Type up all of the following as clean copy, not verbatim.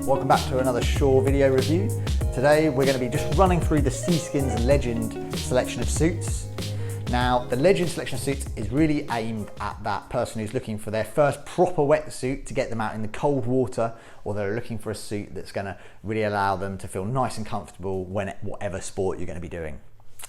welcome back to another Shore video review. Today we're going to be just running through the Seaskin's Legend selection of suits. Now the Legend selection of suits is really aimed at that person who's looking for their first proper wetsuit to get them out in the cold water, or they're looking for a suit that's going to really allow them to feel nice and comfortable when whatever sport you're going to be doing.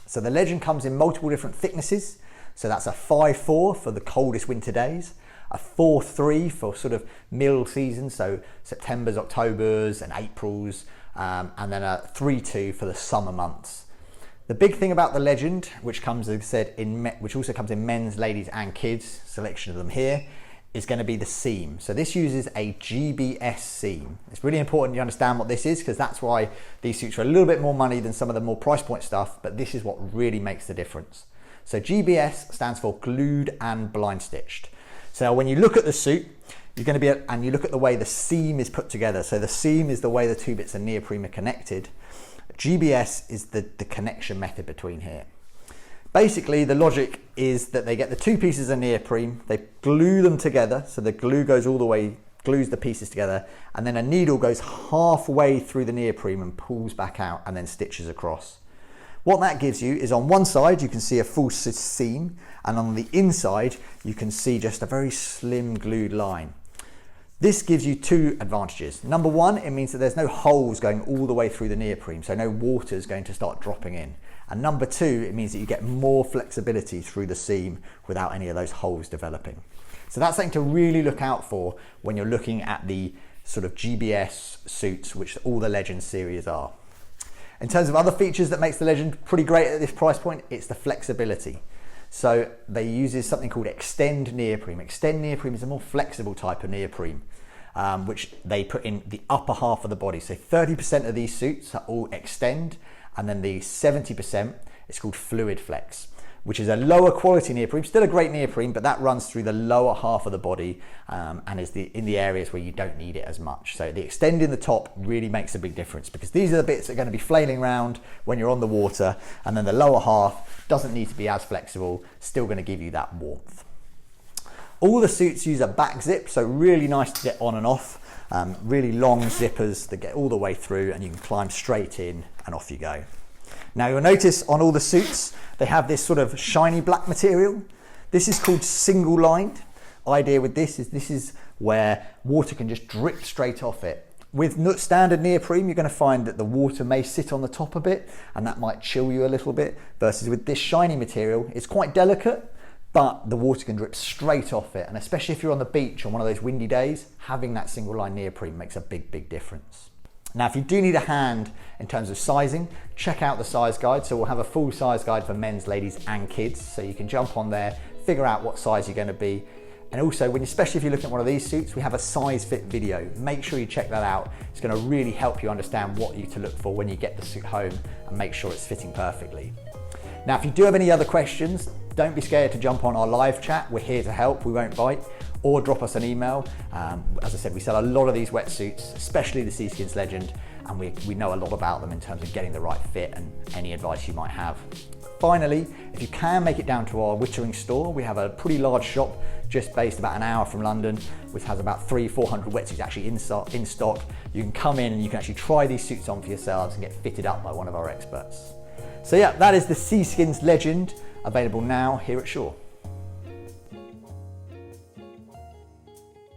So the Legend comes in multiple different thicknesses. So that's a 5'4" for the coldest winter days, a 4'3" for sort of middle season, so September's, October's and April's, and then a 3'2" for the summer months. The big thing about the Legend, which comes, as I said, which also comes in men's, ladies and kids, selection of them here, is going to be the seam. So this uses a GBS seam. It's really important you understand what this is, because that's why these suits are a little bit more money than some of the more price point stuff, but this is what really makes the difference. So GBS stands for glued and blind stitched. So when you look at the suit, you're going to be, and you look at the way the seam is put together. So the seam is the way the two bits of neoprene are connected. GBS is the connection method between here. Basically, the logic is that they get the two pieces of neoprene, they glue them together, so the glue goes all the way, glues the pieces together, and then a needle goes halfway through the neoprene and pulls back out and then stitches across. What that gives you is, on one side you can see a full seam, and on the inside you can see just a very slim glued line. This gives you two advantages. Number one, it means that there's no holes going all the way through the neoprene, so no water is going to start dropping in. And number two, it means that you get more flexibility through the seam without any of those holes developing. So that's something to really look out for when you're looking at the sort of GBS suits, which all the Legend series are. In terms of other features that makes the Legend pretty great at this price point, it's the flexibility. So they use something called Xtend neoprene. Xtend neoprene is a more flexible type of neoprene, which they put in the upper half of the body. So 30% of these suits are all Xtend, and then the 70% is called Fluid Flex, which is a lower quality neoprene, still a great neoprene, but that runs through the lower half of the body and is in the areas where you don't need it as much. So the Xtend in the top really makes a big difference, because these are the bits that are going to be flailing around when you're on the water, and then the lower half doesn't need to be as flexible, still going to give you that warmth. All the suits use a back zip, so really nice to get on and off. Really long zippers that get all the way through, and you can climb straight in and off you go. Now you'll notice on all the suits they have this sort of shiny black material. This is called Singleline. Idea with this is where water can just drip straight off it. With standard neoprene, you're going to find that the water may sit on the top a bit, and that might chill you a little bit, versus with this shiny material, it's quite delicate, but the water can drip straight off it. And especially if you're on the beach on one of those windy days, having that Singleline neoprene makes a big difference. Now, if you do need a hand in terms of sizing, check out the size guide. So we'll have a full size guide for men's, ladies and kids. So you can jump on there, figure out what size you're going to be. And also, especially if you're looking at one of these suits, we have a size fit video. Make sure you check that out. It's going to really help you understand what you to look for when you get the suit home, and make sure it's fitting perfectly. Now, if you do have any other questions, don't be scared to jump on our live chat. We're here to help, we won't bite. Or drop us an email. As I said, we sell a lot of these wetsuits, especially the Seaskin's Legend, and we know a lot about them in terms of getting the right fit and any advice you might have. Finally, if you can make it down to our Wittering store, we have a pretty large shop just based about an hour from London, which has about 300-400 wetsuits actually in stock. You can come in and you can actually try these suits on for yourselves and get fitted up by one of our experts. So yeah, that is the Seaskin's Legend, available now here at Shore.